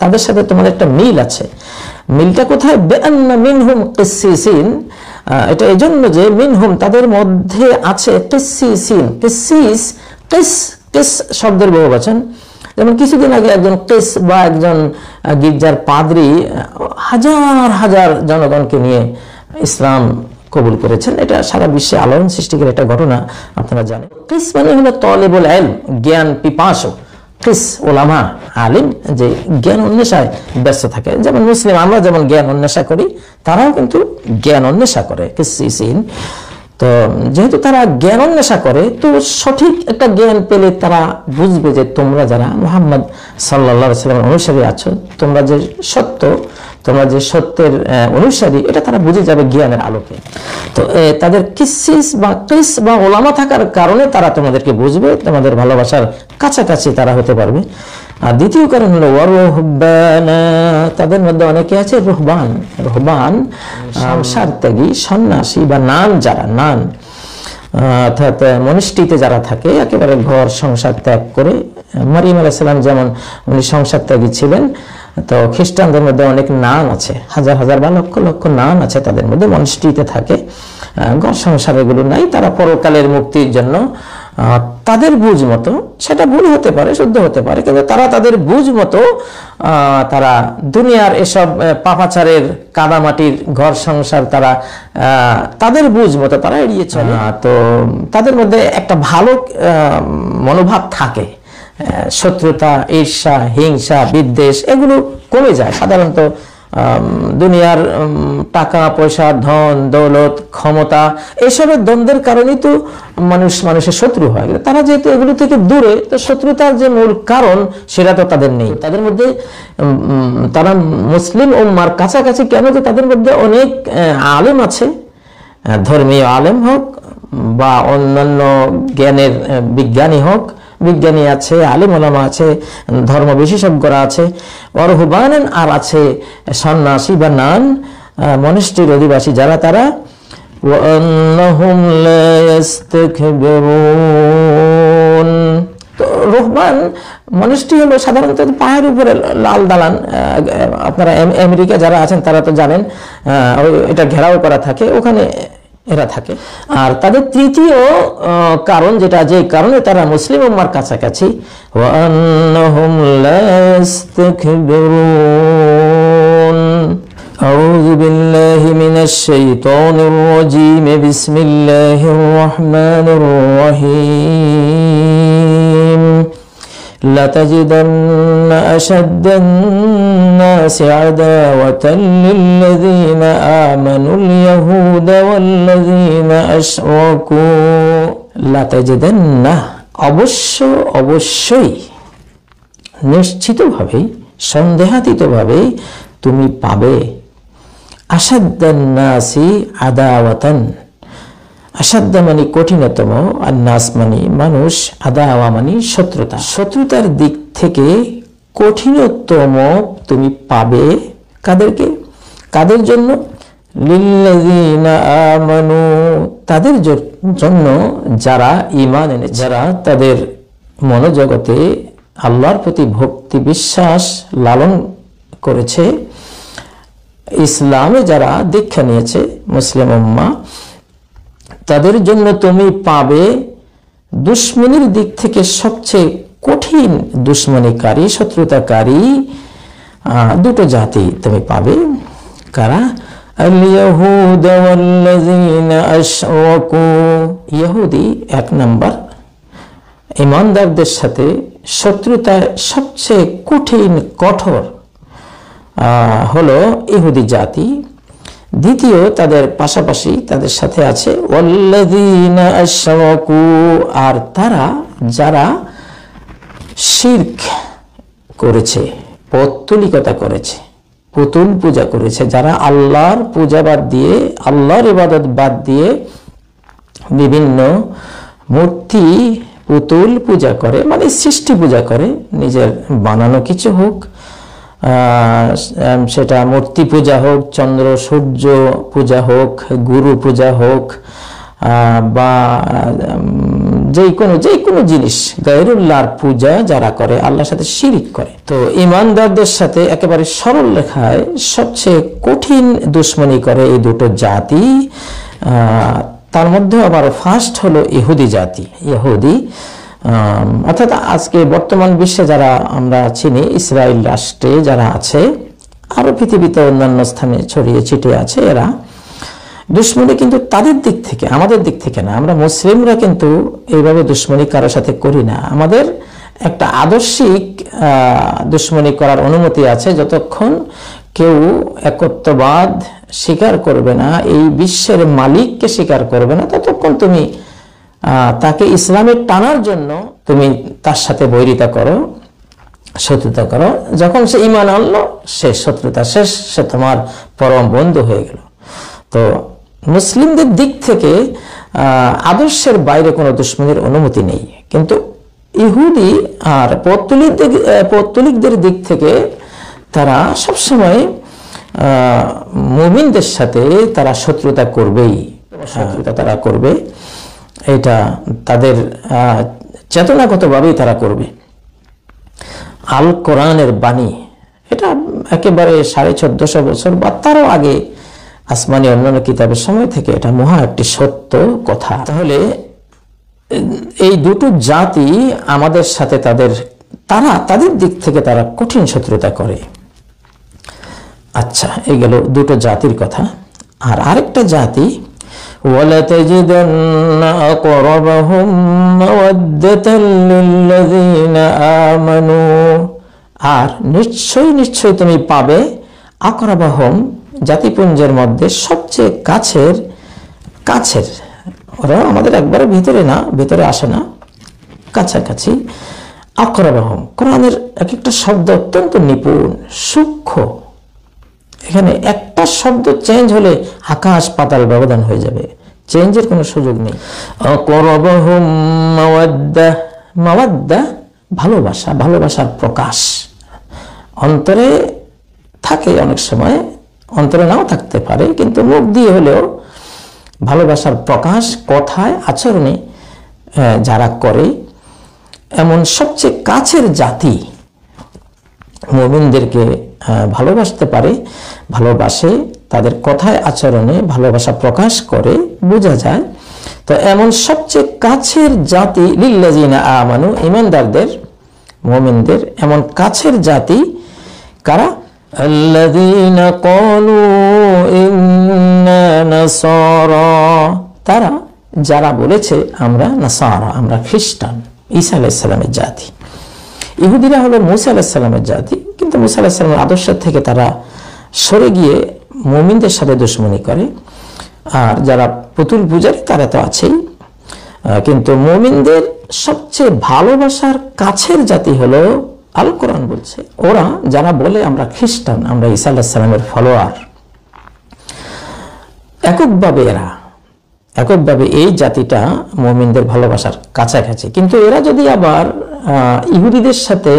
তাদের সাথে তোমাদের একটা মিল আছে। মিলটা কোথায়? বিআন্না মিনহুম কিসসিসিন, এটা এজন্য যে মিনহুম তাদের মধ্যে আছে কিসসিসিন। কিসসিস, কিস শব্দের বহুবচন। যেমন কিছুদিন আগে একজন কিস বা একজন গির্জার পাদ্রী হাজার হাজার জনগণকে নিয়ে ইসলাম কবুল করেছেন। এটা সারা বিশ্বে আলোড়ন সৃষ্টিকারী একটা ঘটনা, আপনারা জানেন। কিস মানে হলো তলেবুল ইলম, জ্ঞান পিপাসু। কিস ওলামা আলিম, যে জ্ঞান অন্বেষায় ব্যস্ত থাকে। যেমন মুসলিম আমরা যেমন জ্ঞান অন্বেষা করি, তারাও কিন্তু জ্ঞান অন্বেষা করে। কিসসিসিন, তো যেহেতু তারা জ্ঞান অন্বেষা করে, তো সঠিক একটা জ্ঞান পেলে তারা বুঝবে যে তোমরা যারা মুহাম্মদ সাল্লাল্লাহু আলাইহি ওয়াসাল্লামের অনুসারী আছো, তোমরা যে সত্য, তোমরা যে সত্যের অনুসারী, এটা তারা বুঝে যাবে জ্ঞানের আলোকে। তো তাদের কিসসিস বা কিস বা ওলামা থাকার কারণে তারা তোমাদেরকে বুঝবে, তোমাদের ভালোবাসার কাছাকাছি তারা হতে পারবে। আর দ্বিতীয় কারণ হলো ওয়ারুহবানা, তাদের মধ্যে অনেকে আছে রুহবান। রুহবান সংসার ত্যাগী, সন্ন্যাসী বা নান, যারা নান অর্থাৎ মনিষ্ঠিতে যারা থাকে, একেবারে ঘর সংসার ত্যাগ করে। মারিয়াম আলাইহিস সালাম যেমন উনি সংসার ত্যাগী ছিলেন, তো খ্রিস্টানদের মধ্যে অনেক নান আছে, হাজার হাজার বা লক্ষ লক্ষ নান আছে, তাদের মধ্যে মনিষ্ঠিতে থাকে, ঘর সংসার এগুলো নাই। তারা পরকালের মুক্তির জন্য তাদের বুঝ মতো, সেটা ভুল হতে পারে, শুদ্ধ হতে পারে, কিন্তু তারা তাদের বুঝ মতো তারা দুনিয়ার এসব পাপাচারের কাদামাটির ঘর সংসার তারা তাদের বুঝ মতো তারা এড়িয়ে চলে। তো তাদের মধ্যে একটা ভালো মনোভাব থাকে, শত্রুতা, ঈর্ষা, হিংসা, বিদ্বেষ এগুলো কমে যায়। সাধারণত দুনিয়ার টাকা পয়সা, ধন দৌলত, ক্ষমতা এসবের দ্বন্দ্বের কারণেই তো মানুষের শত্রু হয়। তারা যেহেতু এগুলো থেকে দূরে, তো শত্রুতার যে মূল কারণ সেটা তো তাদের নেই। তাদের মধ্যে তারা মুসলিম উম্মার কাছাকাছি কেন? তো তাদের মধ্যে অনেক আলেম আছে, ধর্মীয় আলেম হোক বা অন্যান্য জ্ঞানের বিজ্ঞানী হোক, বিজ্ঞানী আছে, আলিম ওলামা আছে, ধর্ম বিশেষজ্ঞরা আছে, ওয়ারহুবানান আর আছে সন্ন্যাসী বা নান, মনিষ্ঠির অধিবাসী যারা, তারা ওয়ান্নাহুম লা ইস্তাকবিরুন। তো রুহবান মনিষ্ঠি হলো সাধারণত পাহাড়ের উপরে লাল দালান। আপনারা আমেরিকা যারা আছেন তারা তো জানেন, এটা ঘেরাও করা থাকে, ওখানে এরা থাকে। আর তাদের তৃতীয় কারণ, যেটা যে কারণে তারা মুসলিম উম্মার কাছাকাছি, ওয়ান্নাহুম লা ইস্তাকবিরুন। আউযু বিল্লাহি মিনাশ শাইতানির রাজীম, বিসমিল্লাহির রাহমানির রাহিম। لتجدن أشد الناس عداوة للذين آمنوا اليهود والذين أشركوا। لتجدن অবশ্যই নিশ্চিতভাবেই, সন্দেহাতীতভাবেই তুমি পাবে, আশাদ্দান নাসি আদাওয়াতান, আসাদ্দা মানে কঠিনতম, আর নাস মানে মানুষ, আদাওয়া মানে শত্রুতা, শত্রুতার দিক থেকে কঠিনতম তুমি পাবে। কাদেরকে? কাদের জন্য? লিল্লাযীনা আমানু, তাদের জন্য যারা ঈমান এনে, যারা তাদের মনোজগতে আল্লাহর প্রতি ভক্তি বিশ্বাস লালন করেছে, ইসলামে যারা দীক্ষা নিয়েছে, মুসলিম উম্মাহ, তাদের জন্য তুমি পাবে দুশ্মনীর দিক থেকে সবচেয়ে কঠিন দুশ্মনীকারী, শত্রুতাকারী দুটো জাতি তুমি পাবে। কারা? আল ইয়াহুদ ওয়াল্লাযীনা আশরাকু। ইহুদি এক নাম্বার, ঈমানদারদের সাথে শত্রুতায় সবচেয়ে কঠিন কঠোর হলো ইহুদি জাতি। দ্বিতীয়, তাদের পাশাপাশি তাদের সাথে আছে ওয়াল্লাযীনা আশরাকু, আর তারা যারা শিরক করেছে, পৌত্তলিকতা করেছে, পুতুল পূজা করেছে, যারা আল্লাহর পূজা বাদ দিয়ে, আল্লাহর ইবাদত বাদ দিয়ে বিভিন্ন মূর্তি, পুতুল পূজা করে, মানে সৃষ্টি পূজা করে, নিজের বানানো কিছু হোক, সেটা মূর্তি পূজা হোক, চন্দ্র সূর্য পূজা হোক, গুরু পূজা হোক, বা যে কোনো জিনিস গায়রুল্লাহর পূজা যারা করে, আল্লাহর সাথে শিরিক করে। তো ঈমানদারদের সাথে একেবারে সরল লেখায় সবচেয়ে কঠিন দুশমনী করে এই দুটো জাতি। তার মধ্যে আবার ফার্স্ট হলো ইহুদি জাতি। ইহুদি অর্থাৎ আজকে বর্তমান বিশ্বে যারা আমরা চিনি, ইসরায়েল রাষ্ট্রে যারা আছে, আরো পৃথিবীতে অন্যান্য স্থানে ছড়িয়ে ছিটিয়ে আছে, এরা দুশ্মনী কিন্তু তাদের দিক থেকে, আমাদের দিক থেকে না। আমরা মুসলিমরা কিন্তু এইভাবে দুশ্মনী কারোর সাথে করি না। আমাদের একটা আদর্শিক দুশ্মনী করার অনুমতি আছে। যতক্ষণ কেউ একত্ববাদ স্বীকার করবে না, এই বিশ্বের মালিককে স্বীকার করবে না, ততক্ষণ তুমি তাকে ইসলামে টানার জন্য তুমি তার সাথে বৈরিতা করো, শত্রুতা করো। যখন সে ঈমান আনলো, সে শত্রুতা শেষ, সে তোমার পরম বন্ধু হয়ে গেল। তো মুসলিমদের দিক থেকে আদর্শের বাইরে কোনো দুশ্মনীর অনুমতি নেই। কিন্তু ইহুদি আর পৌত্তলিকদের দিক থেকে তারা সবসময় মুমিনদের সাথে তারা শত্রুতা করবেই, শত্রুতা তারা করবে। এটা তাদের চেতনাগতভাবেই তারা করবে। আল কোরআনের বাণী, এটা একেবারে 1450 বছর বা তারও আগে আসমানি অন্যান্য কিতাবের সময় থেকে এটা মহা একটি সত্য কথা। তাহলে এই দুটো জাতি আমাদের সাথে তাদের দিক থেকে তারা কঠিন শত্রুতা করে। আচ্ছা, এই গেল দুটো জাতির কথা। আর আরেকটা জাতি, وَلَتَجِدَنَّ أَقْرَبَهُم مَّوَدَّةً لِّلَّذِينَ آمَنُوا, আর নিশ্চয়ই তুমি পাবে আকরাবাহুম, জাতিপুঞ্জের মধ্যে সবচেয়ে কাছের, ওরা আমাদের একবারে ভিতরে না, ভিতরে আসে না, কাছাকাছি। আকরাবাহুম, কোরআনের এক একটা শব্দ অত্যন্ত নিপুণ, সূক্ষ্ম। এখানে একটা শব্দ চেঞ্জ হলে আকাশ পাতাল ব্যবধান হয়ে যাবে, চেঞ্জের কোনো সুযোগ নেই। আকরাবাহুম মাওয়াদ্দাহ, মাওয়াদ্দাহ ভালোবাসা, ভালোবাসার প্রকাশ। অন্তরে থাকে, অনেক সময় অন্তরে নাও থাকতে পারে, কিন্তু মুখ দিয়ে হলেও ভালোবাসার প্রকাশ কথায় আচরণে যারা করে, এমন সবচেয়ে কাছের জাতি মুমিনদেরকে ভালোবাসতে পারে, ভালোবাসে, তাদের কথায় আচরণে ভালোবাসা প্রকাশ করে, বোঝা যায়। তো এমন সবচেয়ে কাছের জাতি লিল্লাযিনা আমানু, ঈমানদারদের, মুমিনদের এমন কাছের জাতি কারা? আল্লাযীনা ক্বালু ইন্না নাসারা, তারা যারা বলেছে আমরা নাসারা, আমরা খ্রিস্টান, ঈসা আলাইহিস সালামের জাতি। ইহুদিরা হলো মুসা আলাইহিস সালামের জাতি, কিন্তু মুসা আলাইহিস সালামের আদর্শ থেকে তারা সরে গিয়ে মুমিনদের সাথে দুশমনি করে। আর যারা পুতুল পূজারী তারা তো আছেই, কিন্তু মুমিনদের সবচেয়ে ভালোবাসার কাছের জাতি হলো, আল কোরআন বলছে, ওরা যারা বলে আমরা খ্রিস্টান, আমরা ঈসা আলাইহিস সালামের ফলোয়ার, এককভাবে এই জাতিটা মুমিনদের ভালোবাসার কাছাকাছি। কিন্তু এরা যদি আবার ইহুদিদের সাথে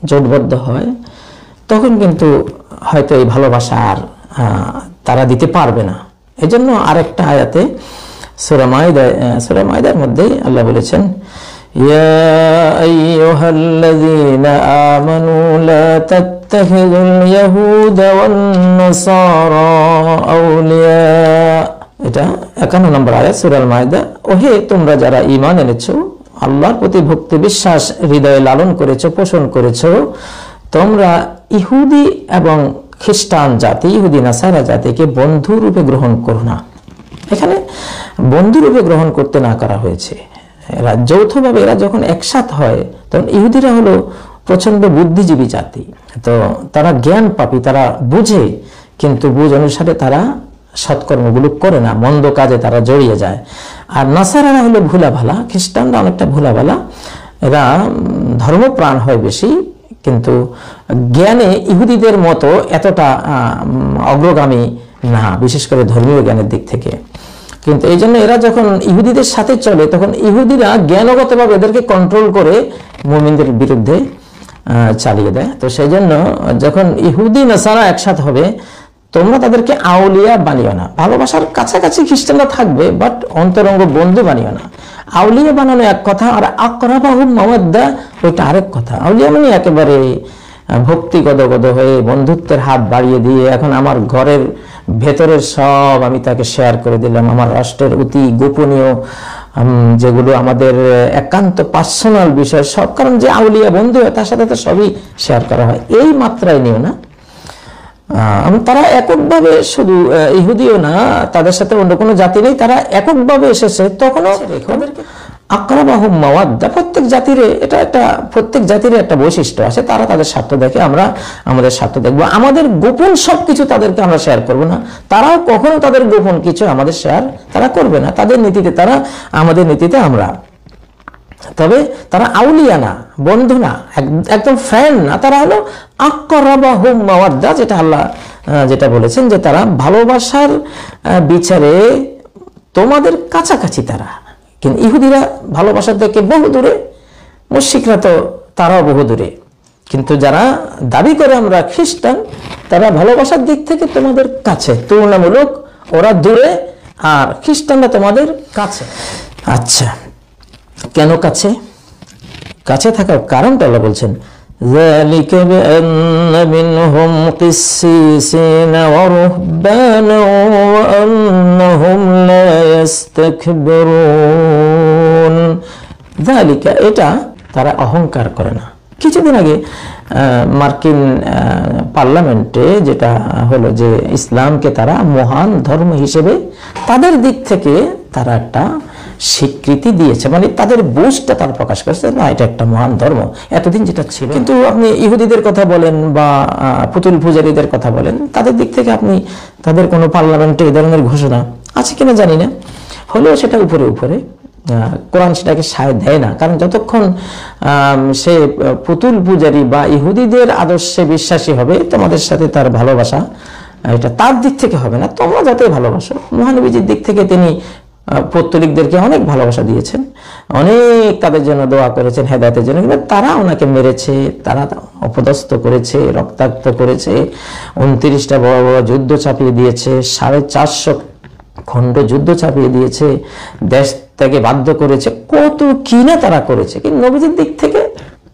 জোটবদ্ধ হয়, তখন কিন্তু হয়তো এই ভালোবাসা আর তারা দিতে পারবে না। এজন্য আরেকটা আয়াতে সূরা মায়দার মধ্যে আল্লাহ বলেছেন, ইয়া আইয়ুহাল্লাযীনা আমানু লা তাত্তাখিযুল ইয়াহুদা ওয়ান নাসারা আউলিয়া, এটা 51 নম্বর আয়াত সূরা মায়দা। ওহে তোমরা যারা ঈমান এনেছো, আল্লাহর প্রতি ভক্তি বিশ্বাস হৃদয়ে লালন করেছো, পোষণ করেছো, তোমরা ইহুদি এবং খ্রিস্টান জাতি, ইহুদি নাসারা জাতিকে বন্ধু রূপে গ্রহণ করো না। এখানে বন্ধু রূপে গ্রহণ করতে না করা হয়েছে। এরা যৌথভাবে, এরা যখন একসাথ হয়, তখন ইহুদিরা হলো প্রচন্ড বুদ্ধিজীবী জাতি, তো তারা জ্ঞান পাপী, তারা বুঝে, কিন্তু বুঝ অনুসারে তারা সৎকর্মগুলো করে না, মন্দ কাজে তারা জড়িয়ে যায়। আর নাসারারা হলো ভোলা ভালা, খ্রিস্টানরা অনেকটা ভোলা ভালা, এরা ধর্মপ্রাণ হয় বেশি, কিন্তু জ্ঞানে ইহুদিদের মতো এতটা অগ্রগামী না, বিশেষ করে ধর্মীয় জ্ঞানের দিক থেকে। কিন্তু এই জন্য এরা যখন ইহুদিদের সাথে চলে, তখন ইহুদিরা জ্ঞানগতভাবে এদেরকে কন্ট্রোল করে মুমিনদের বিরুদ্ধে চালিয়ে দেয়। তো সেই জন্য যখন ইহুদি নাসারা একসাথে হবে, তোমরা তাদেরকে আউলিয়া বানিও না। ভালোবাসার কাছাকাছি খ্রিস্টানরা থাকবে, বাট অন্তরঙ্গ বন্ধু বানিও না। আউলিয়া বানানো এক কথা, আর আকরাবাহুম মাওয়াদ্দা ওইটা আরেক কথা। আউলিয়া মানে একেবারে ভক্তি গদগদ হয়ে বন্ধুত্বের হাত বাড়িয়ে দিয়ে এখন আমার ঘরের ভেতরের সব আমি তাকে শেয়ার করে দিলাম, আমার রাষ্ট্রের অতি গোপনীয় যেগুলো আমাদের একান্ত পার্সোনাল বিষয় সব। কারণ যে আউলিয়া বন্ধু হয় তার সাথে তো সবই শেয়ার করা হয়, এই মাত্রায় নিও না। তারা এককভাবে, শুধু ইহুদিও না, তাদের সাথে অন্য কোনো জাতি নেই, তারা এককভাবে এসেছে, তখনও আকরাবাহুম মাওয়াদ্দা। প্রত্যেক জাতির একটা বৈশিষ্ট্য আছে, তারা তাদের স্বার্থ দেখে, আমরা আমাদের স্বার্থ দেখবো। আমাদের গোপন সবকিছু তাদেরকে আমরা শেয়ার করব না, তারাও কখনো তাদের গোপন কিছু আমাদের শেয়ার তারা করবে না। তাদের নীতিতে তারা, আমাদের নীতিতে আমরা। তবে তারা আউলিয়া না, বন্ধু না, একদম ফ্রেন্ড না, তারা হলো আকরাবাহুম মাওয়াদ্দা, যেটা আল্লাহ যেটা বলেছেন যে তারা ভালোবাসার বিচারে তোমাদের কাছাকাছি তারা। কিন্তু ইহুদিরা ভালোবাসার থেকে বহু দূরে, মুশরিকরা তো তারাও বহু দূরে। কিন্তু যারা দাবি করে আমরা খ্রিস্টান, তারা ভালোবাসার দিক থেকে তোমাদের কাছে, তুলনামূলক ওরা দূরে, আর খ্রিস্টানরা তোমাদের কাছে। আচ্ছা, কেন কাছে? কাছে থাকার কারণটা আল্লাহ বলছেন, ذلك بأن منهم قسيسين ورهبانا وأنهم لا يستكبرون। ذلك এটা তারা অহংকার করে না। কিছুদিন আগে মার্কিন পার্লামেন্টে যেটা হলো যে ইসলামকে তারা মহান ধর্ম হিসেবে তাদের দিক থেকে তারা একটা স্বীকৃতি দিয়েছে, মানে তাদের বুঝটা তারা প্রকাশ করেছে, না এটা একটা মহান ধর্ম, এতদিন যেটা ছিল। কিন্তু আপনি ইহুদিদের কথা বলেন বা পুতুল পূজারীদের কথা বলেন, তাদের দিক থেকে আপনি তাদের কোনো পার্লামেন্টে এই ধরনের ঘোষণা আছে কিনা জানি না, হলেও সেটা উপরে উপরে কোরআন সেটাকে সায় দেয় না। কারণ যতক্ষণ সে পুতুল পূজারী বা ইহুদিদের আদর্শে বিশ্বাসী হবে, তোমাদের সাথে তার ভালোবাসা এটা তার দিক থেকে হবে না, তোমরা যাতে ভালোবাসো। মহানবীজির দিক থেকে তিনি পৌত্তলিকদেরকে অনেক ভালোবাসা দিয়েছেন, অনেক তাদের জন্য দোয়া করেছেন হেদায়েতের জন্য, কিন্তু তারা ওনাকে মেরেছে, তারা অপদস্থ করেছে, রক্তাক্ত করেছে, 29টা বড় বড় যুদ্ধ চাপিয়ে দিয়েছে, 450 খণ্ড যুদ্ধ চাপিয়ে দিয়েছে, দেশ থেকে বাধ্য করেছে, কত কিনা তারা করেছে। কিন্তু নবীজির দিক থেকে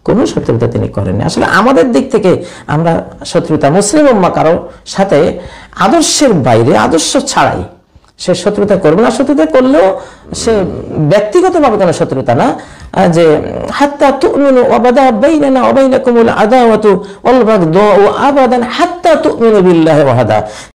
কোনো শত্রুতা তিনি করেননি। আসলে আমাদের দিক থেকে আমরা শত্রুতা, মুসলিম উম্মাহ কারো সাথে আদর্শের বাইরে, আদর্শ ছাড়াই সে শত্রুতা করবে না। শত্রুতা করলেও সে ব্যক্তিগতভাবে কোনো শত্রুতা না, যে হাত্তা তুমিনু ওয়াবাদা বাইনানা ওয়া বাইনাকুমুল আদাওয়াতু ওয়াল বাগদাউ আবাদান হাত্তা তুমিনু বিল্লাহি ওয়াহদা।